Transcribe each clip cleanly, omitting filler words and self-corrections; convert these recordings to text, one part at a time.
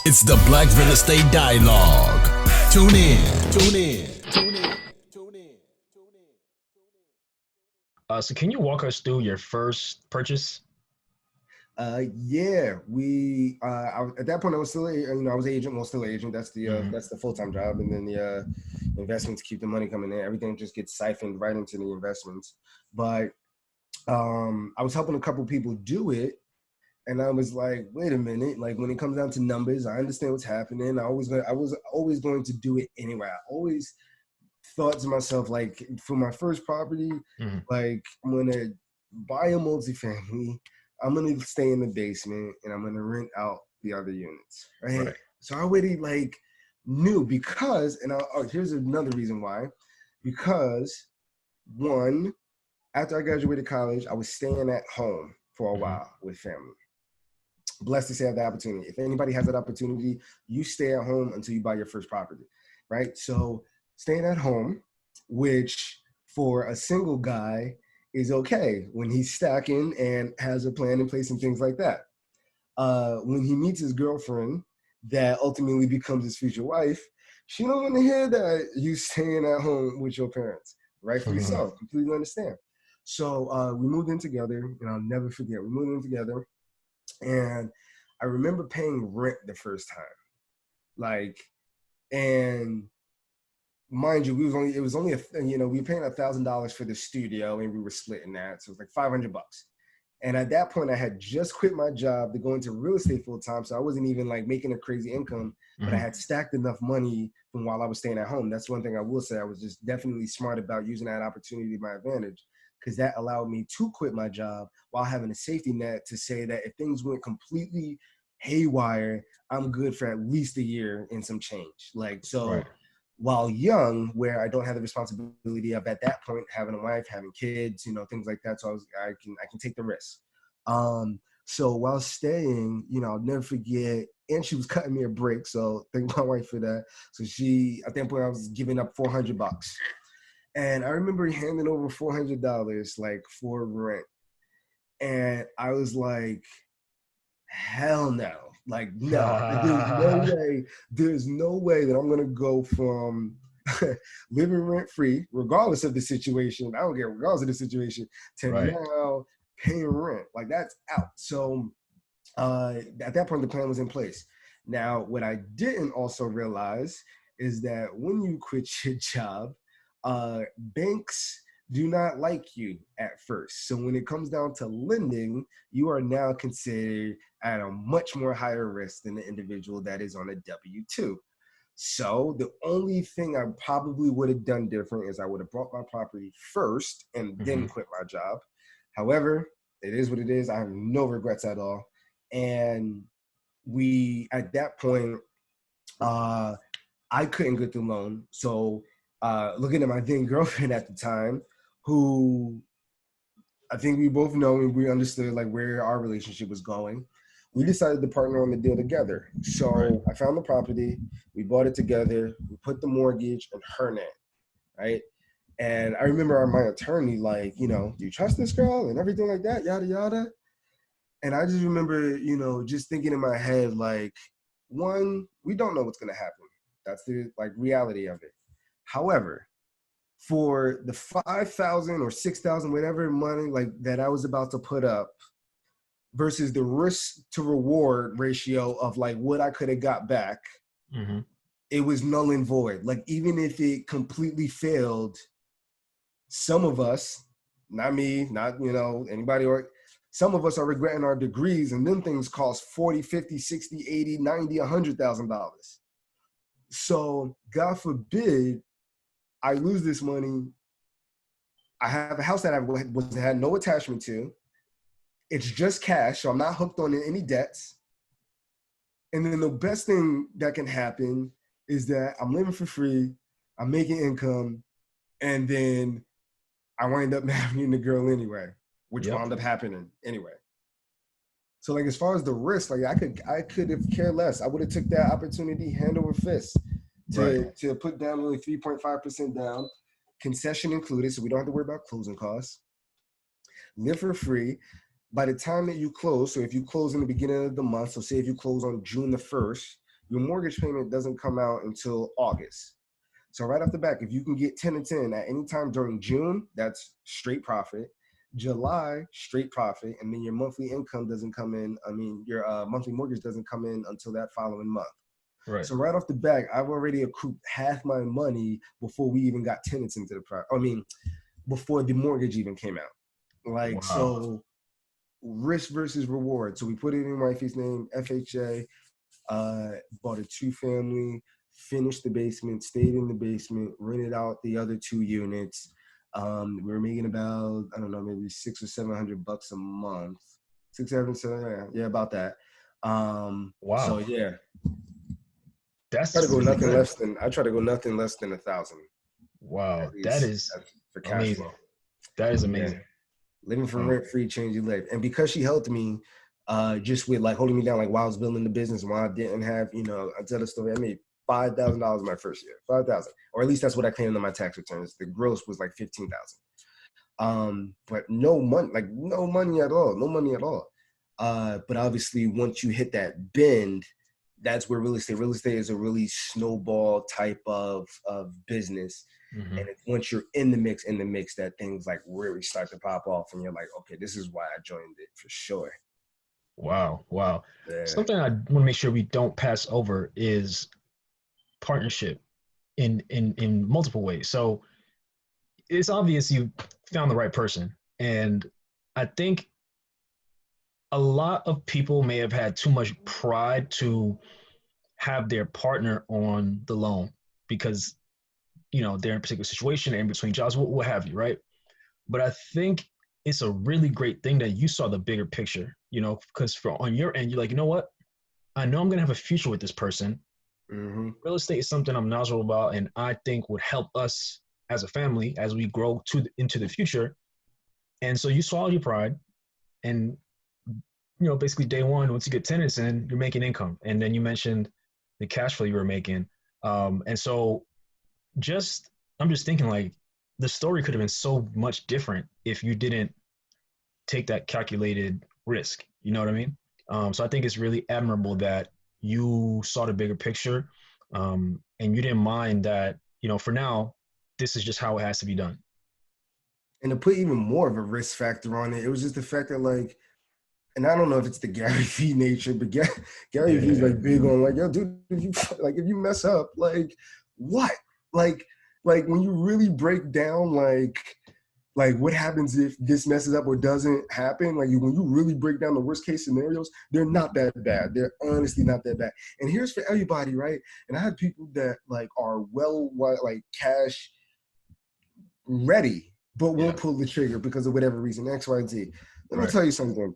It's the Black Real Estate Dialogue. Tune in. Tune in. Tune in. Tune in. So can you walk us through your first purchase? Yeah, at that point I was still, I was agent, well, still agent. That's the full-time job, and then the investments keep the money coming in. Everything just gets siphoned right into the investments. But I was helping a couple people do it, and I was like, wait a minute, like when it comes down to numbers, I understand what's happening. I was always going to do it anyway. I always thought to myself, like, for my first property, Mm-hmm. like, I'm gonna buy a multifamily, I'm gonna stay in the basement, and I'm gonna rent out the other units, right? Right. So I already like knew, because, and here's another reason why, because one, after I graduated college, I was staying at home for a Mm-hmm. while with family. Blessed to say I have the opportunity. If anybody has that opportunity, you stay at home until you buy your first property, right? So staying at home, which for a single guy is okay when he's stacking and has a plan in place and things like that. When he meets his girlfriend that ultimately becomes his future wife, she don't want to hear that you staying at home with your parents. Rightfully so, completely understand. So we moved in together, and I'll never forget, we moved in together, and I remember paying rent the first time. Like, and mind you, it was only we were paying $1,000 for the studio, and we were splitting that. So it was like $500. And at that point, I had just quit my job to go into real estate full time. So I wasn't even like making a crazy income, but I had stacked enough money from while I was staying at home. That's one thing I will say. I was just definitely smart about using that opportunity to my advantage, because that allowed me to quit my job while having a safety net to say that if things went completely haywire, I'm good for at least a year and some change. Like, so Right. while young, where I don't have the responsibility of, at that point, having a wife, having kids, things like that. So I can take the risk. So while staying, I'll never forget, and she was cutting me a break. So thank my wife for that. So at that point, I was giving up $400. And I remember handing over $400 like for rent. And I was like, hell no. Like, no, there's no way that I'm gonna go from living rent free, regardless of the situation. I don't care, regardless of the situation, to Right. now paying rent. Like, that's out. So at that point, the plan was in place. Now, what I didn't also realize is that when you quit your job, banks do not like you at first. So when it comes down to lending, you are now considered at a much more higher risk than the individual that is on a W-2. So the only thing I probably would have done different is I would have bought my property first and then quit my job. However, it is what it is. I have no regrets at all. And at that point, I couldn't get the loan. So looking at my then girlfriend at the time, who I think we both know and we understood like where our relationship was going, we decided to partner on the deal together. So Right. I found the property, we bought it together, we put the mortgage in her name, right? And I remember my attorney, like, do you trust this girl and everything like that, yada, yada. And I just remember, just thinking in my head, like, one, we don't know what's going to happen. That's the like reality of it. However, for the 5,000 or 6,000, whatever money like that I was about to put up versus the risk to reward ratio of like what I could have got back, it was null and void. Like, even if it completely failed, some of us, not me, not, anybody, or some of us are regretting our degrees, and them things cost 40, 50, 60, 80, 90, $100,000. So God forbid I lose this money. I have a house that I had no attachment to. It's just cash, so I'm not hooked on any debts. And then the best thing that can happen is that I'm living for free, I'm making income, and then I wind up marrying the girl anyway, which wound up happening anyway. So like, as far as the risk, like I could have cared less. I would have took that opportunity hand over fist to put down only 3.5% down, concession included, so we don't have to worry about closing costs. Live for free. By the time that you close, so if you close in the beginning of the month, so say if you close on June the 1st, your mortgage payment doesn't come out until August. So right off the back, if you can get tenants in at any time during June, that's straight profit. July, straight profit, and then your monthly income doesn't come in. I mean, your monthly mortgage doesn't come in until that following month. Right. So right off the back, I've already accrued half my money before we even got tenants into the project. I mean, before the mortgage even came out. Like, Wow. so risk versus reward. So we put it in wifey's name, FHA, bought a 2-family, finished the basement, stayed in the basement, rented out the other 2 units. We were making about, I don't know, maybe $600 or $700 a month. 600, 700, yeah, about that. So Wow. yeah, try That's to go really nothing good. less than I try to go nothing less than 1,000 Wow. at That least is for cash amazing. flow. That is Yeah, amazing. living for Wow. rent free, change your life. And because she helped me, just with like holding me down, like while I was building the business, while I didn't have, I tell the story. I made $5,000 my first year, 5,000, or at least that's what I claimed on my tax returns. The gross was like 15,000. But no money, like no money at all, no money at all. But obviously, once you hit that bend, that's where real estate is a really snowball type of business. Hmm. And it's once you're in the mix that things like really start to pop off, and you're like, okay, this is why I joined it for sure. Wow. Wow. Yeah. Something I want to make sure we don't pass over is partnership in multiple ways. So it's obvious you found the right person. And I think a lot of people may have had too much pride to have their partner on the loan because they're in a particular situation, they're in between jobs, what have you, right? But I think it's a really great thing that you saw the bigger picture, because for on your end, you're like, you know what? I know I'm gonna have a future with this person. Mm-hmm. Real estate is something I'm knowledgeable about, and I think would help us as a family as we grow into the future. And so you swallowed your pride, and basically day one, once you get tenants in, you're making income. And then you mentioned the cash flow you were making, and so just I'm just thinking like the story could have been so much different if you didn't take that calculated risk. You know what I mean? So I think it's really admirable that you saw the bigger picture, and you didn't mind that. For now, this is just how it has to be done. And to put even more of a risk factor on it, it was just the fact that like, and I don't know if it's the Gary Vee nature, but Gary Vee's Yeah, like big on like, yo, dude, if you mess up, like what? Like like when you really break down like what happens if this messes up or doesn't happen, like when you really break down the worst case scenarios, they're not that bad. They're honestly not that bad. And here's for everybody, right? And I had people that like are like cash ready, but yeah, won't pull the trigger because of whatever reason, X, Y, Z. Let me right. tell you something.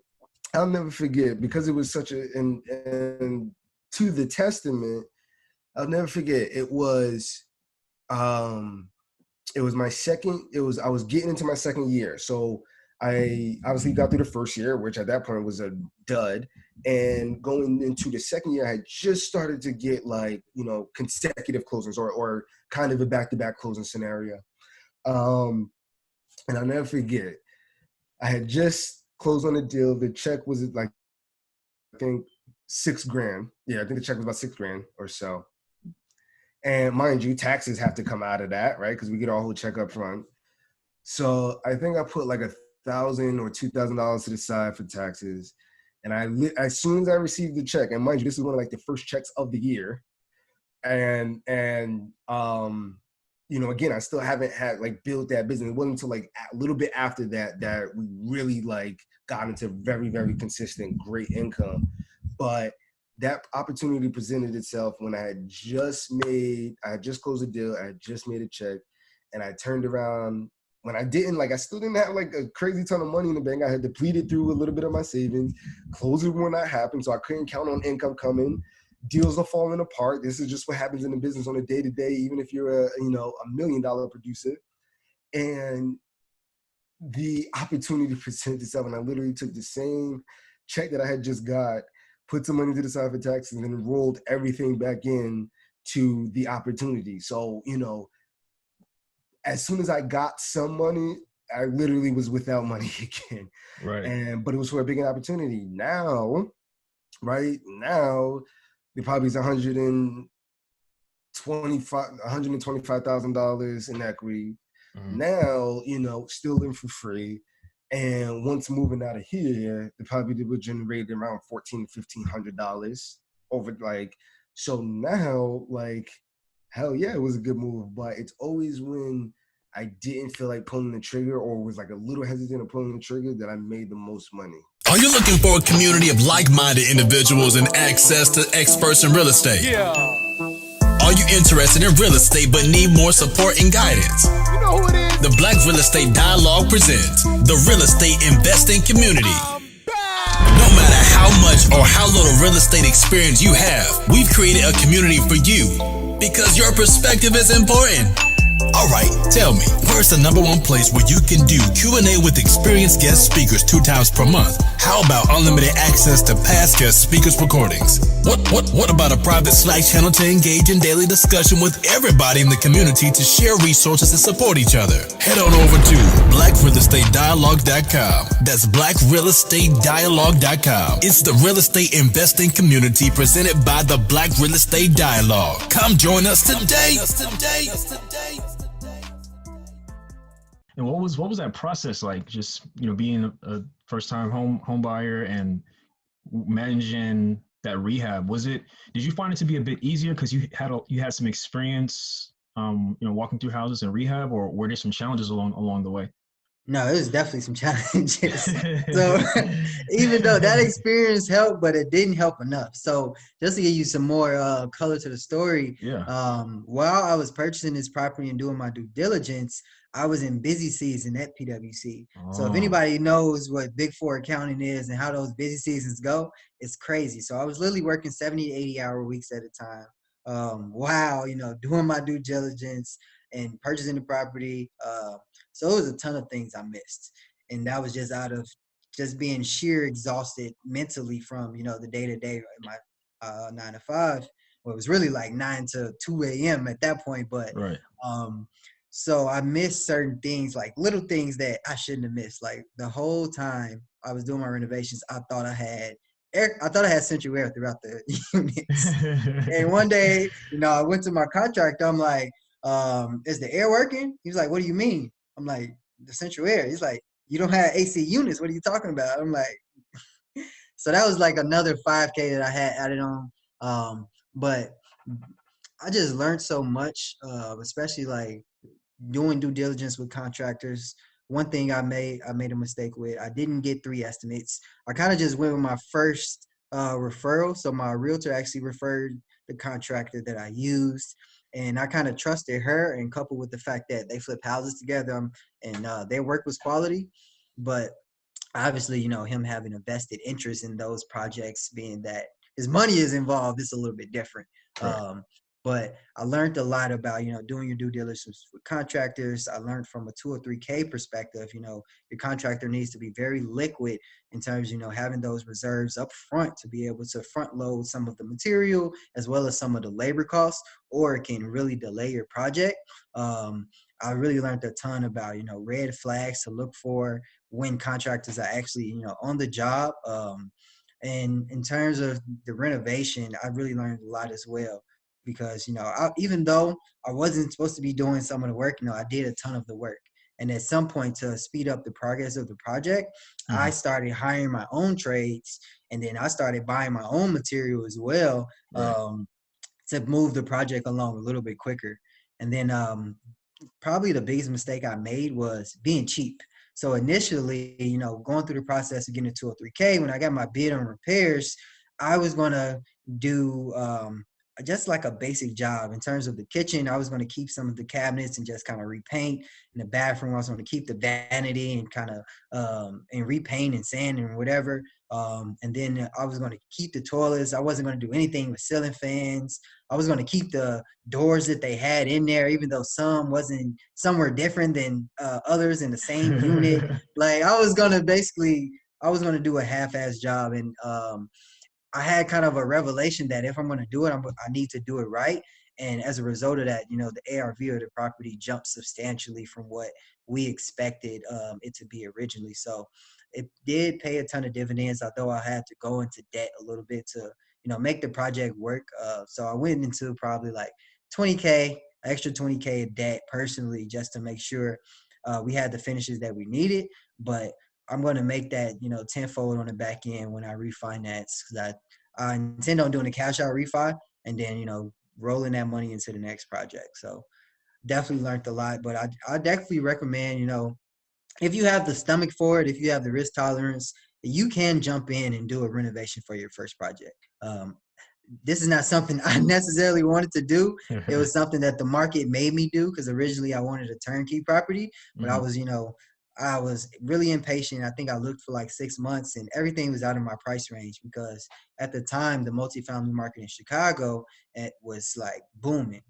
I'll never forget because it was such a and to the testament. I'll never forget. Um it was my second. It was I was getting into my second year, so I obviously got through the first year, which at that point was a dud. And going into the second year, I had just started to get like consecutive closings or kind of a back to back closing scenario. Um, and I'll never forget. I had just closed on a deal. The check was like I think 6 grand. Yeah, I think the check was about 6 grand or so. And mind you, taxes have to come out of that, right? Because we get our whole check up front. So I think I put like $1,000 or $2,000 to the side for taxes. And as soon as I received the check, and mind you, this is one of like the first checks of the year. And again, I still haven't had like built that business. It wasn't until like a little bit after that we really like got into very, very consistent, great income. But that opportunity presented itself when I had just closed a deal, I had just made a check, and I turned around when I didn't like I still didn't have like a crazy ton of money in the bank. I had depleted through a little bit of my savings. Closing when that happened, so I couldn't count on income coming. Deals are falling apart. This is just what happens in the business on a day to day, even if you're a $1 million producer. And the opportunity presented itself, and I literally took the same check that I had just got, put some money to the side for taxes, and then rolled everything back in to the opportunity. So, as soon as I got some money, I literally was without money again. Right. But it was for a big opportunity. Now, right now, The property's $125,000 in equity. Mhm. Now, still in for free. And once moving out of here, the property would generate around $1,400 to $1,500 over like. So now, like, hell yeah, it was a good move. But it's always when I didn't feel like pulling the trigger or was like a little hesitant of pulling the trigger that I made the most money. Are you looking for a community of like-minded individuals and access to experts in real estate? Yeah, Are you interested in real estate but need more support and guidance? you know who it is. The Black Real Estate Dialogue presents the Real Estate Investing Community. I'm back. No matter how much or how little real estate experience you have, we've created a community for you because your perspective is important. Alright, tell me, where's the number one place where you can do Q&A with experienced guest speakers 2 times per month? How about unlimited access to past guest speakers' recordings? What about a private Slack channel to engage in daily discussion with everybody in the community to share resources and support each other? Head on over to blackrealestatedialogue.com. That's blackrealestatedialogue.com. It's the real estate investing community presented by the Black Real Estate Dialogue. Come join us today. And what was that process like? Just being a first time home buyer and managing that rehab. Did you find it to be a bit easier because you had some experience, walking through houses and rehab, or were there some challenges along the way? No, it was definitely some challenges. So even though that experience helped, but it didn't help enough. So just to give you some more color to the story, Yeah. While I was purchasing this property and doing my due diligence, I was in busy season at PwC. So if anybody knows what Big Four accounting is and how those busy seasons go, it's crazy. So I was literally working 70 to 80-hour weeks at a time. While, doing my due diligence and purchasing the property. So it was a ton of things I missed. And that was just out of just being sheer exhausted mentally from, the day-to-day in my 9 to 5. Well, it was really like 9 to 2 a.m. at that point. But Right. so I missed certain things, like little things that I shouldn't have missed. Like the whole time I was doing my renovations, I thought I had central air throughout the units. And one day, I went to my contractor. I'm like, is the air working? He's like, what do you mean? I'm like, the central air. He's like, you don't have AC units. What are you talking about? I'm like, so that was like another $5K that I had added on. But I just learned so much, especially like doing due diligence with contractors. One thing I made a mistake with, I didn't get 3 estimates. I kind of just went with my first referral. So my realtor actually referred the contractor that I used, and I kind of trusted her, and coupled with the fact that they flip houses together and their work was quality. But obviously, him having a vested interest in those projects, being that his money is involved, it's a little bit different. Right. But I learned a lot about, doing your due diligence with contractors. I learned from a 2 or 3K perspective, your contractor needs to be very liquid in terms, having those reserves up front to be able to front load some of the material as well as some of the labor costs, or it can really delay your project. I really learned a ton about, red flags to look for when contractors are actually, on the job. And in terms of the renovation, I really learned a lot as well. Because, even though I wasn't supposed to be doing some of the work, I did a ton of the work. And at some point, to speed up the progress of the project, I started hiring my own trades, and then I started buying my own material as well, to move the project along a little bit quicker. And then probably the biggest mistake I made was being cheap. So initially, going through the process of getting a 2 or 3K, when I got my bid on repairs, I was going to do just like a basic job. In terms of the kitchen, I was going to keep some of the cabinets and just kind of repaint. In the bathroom, I was going to keep the vanity and kind of and repaint and sand and whatever. And then I was going to keep the toilets. I wasn't going to do anything with ceiling fans. I was going to keep the doors that they had in there, even though some were different than others in the same unit. Like I was going to do a half-ass job. And I had kind of a revelation that if I'm going to do it, I need to do it right. And as a result of that, the ARV of the property jumped substantially from what we expected it to be originally. So it did pay a ton of dividends, although I had to go into debt a little bit to make the project work. So I went into probably like 20K, extra 20K of debt personally, just to make sure we had the finishes that we needed. But I'm going to make that, tenfold on the back end when I refinance, because I intend on doing a cash out refi and then, rolling that money into the next project. So definitely learned a lot, but I definitely recommend, if you have the stomach for it, if you have the risk tolerance, you can jump in and do a renovation for your first project. This is not something I necessarily wanted to do. It was something that the market made me do, because originally I wanted a turnkey property, but I was really impatient. I think I looked for like 6 months and everything was out of my price range, because at the time the multifamily market in Chicago, it was like booming.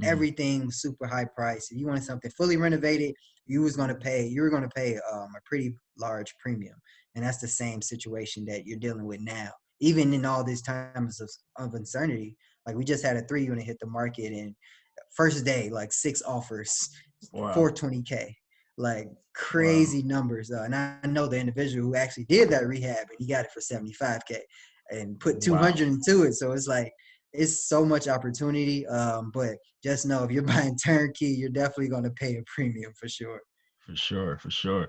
Everything was super high price. If you wanted something fully renovated, you were going to pay a pretty large premium. And that's the same situation that you're dealing with now. Even in all these times of uncertainty, like we just had a 3-unit hit the market, and first day, like 6 offers, Wow. 420K, like crazy numbers. And I know the individual who actually did that rehab, and he got it for 75K and put 200 into it. So it's like, it's so much opportunity. But just know, if you're buying turnkey, you're definitely going to pay a premium for sure. For sure. So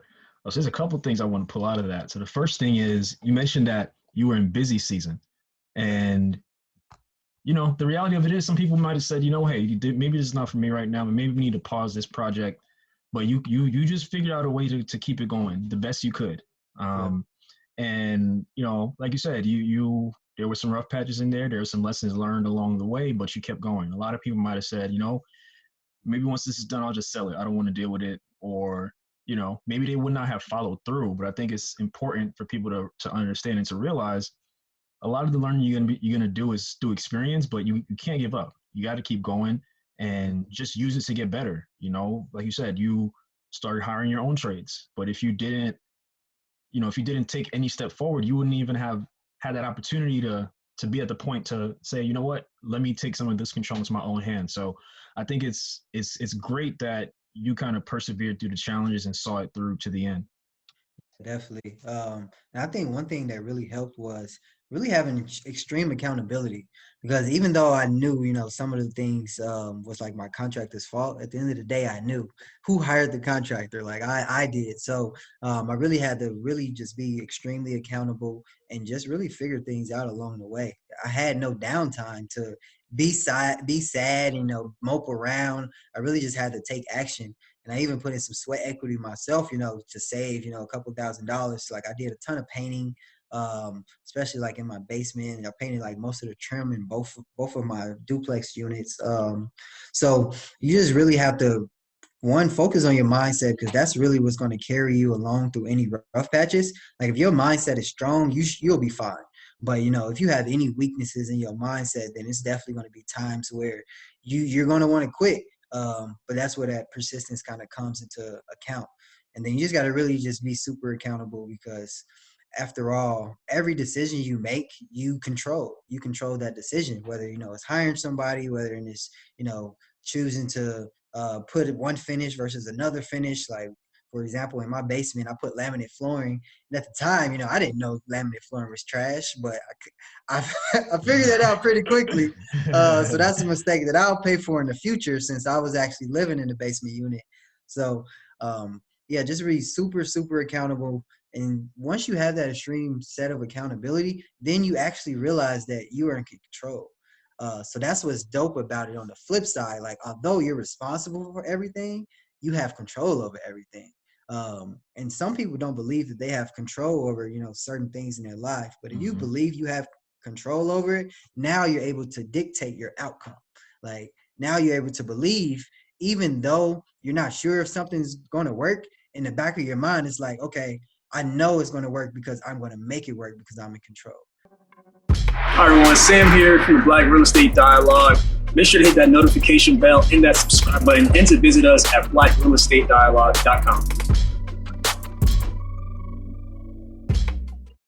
there's a couple things I want to pull out of that. So the first thing is, you mentioned that you were in busy season, and the reality of it is, some people might have said, hey, maybe this is not for me right now, but maybe we need to pause this project. But you just figured out a way to keep it going the best you could. And like you said, there were some rough patches in there. There were some lessons learned along the way, but you kept going. A lot of people might have said, maybe once this is done, I'll just sell it. I don't want to deal with it. Or maybe they would not have followed through. But I think it's important for people to understand and to realize, a lot of the learning you're gonna do is through experience, but you can't give up. You got to keep going and just use it to get better. Like you said, you started hiring your own trades, but if you didn't take any step forward, you wouldn't even have had that opportunity to be at the point to say, you know what, let me take some of this control into my own hands. So I think it's great that you kind of persevered through the challenges and saw it through to the end. Definitely. And I think one thing that really helped was really having extreme accountability, because even though I knew, some of the things was like my contractor's fault, at the end of the day, I knew who hired the contractor. Like I did. So I really had to really just be extremely accountable and just really figure things out along the way. I had no downtime to be sad, mope around. I really just had to take action. And I even put in some sweat equity myself, to save, a couple $1,000s. Like I did a ton of painting, especially like in my basement. I painted like most of the trim in both of my duplex units. So you just really have to, one, focus on your mindset, because that's really what's going to carry you along through any rough patches. Like if your mindset is strong, you'll be fine. But if you have any weaknesses in your mindset, then it's definitely going to be times where you're going to want to quit. But that's where that persistence kind of comes into account. And then you just got to really just be super accountable, because after all, every decision you make, you control that decision, whether, it's hiring somebody, whether it's, choosing to put one finish versus another finish. Like, for example, in my basement, I put laminate flooring. And at the time, I didn't know laminate flooring was trash, but I figured that out pretty quickly. So that's a mistake that I'll pay for in the future, since I was actually living in the basement unit. So, just be super, super accountable. And once you have that extreme set of accountability, then you actually realize that you are in control. So that's what's dope about it on the flip side. Like, although you're responsible for everything, you have control over everything. And some people don't believe that they have control over, certain things in their life. But if you believe you have control over it, now you're able to dictate your outcome. Like, now you're able to believe, even though you're not sure if something's going to work, in the back of your mind, it's like, okay, I know it's going to work because I'm going to make it work because I'm in control. Hi everyone, Sam here from the Black Real Estate Dialogue. Make sure to hit that notification bell and that subscribe button, and to visit us at blackrealestatedialogue.com.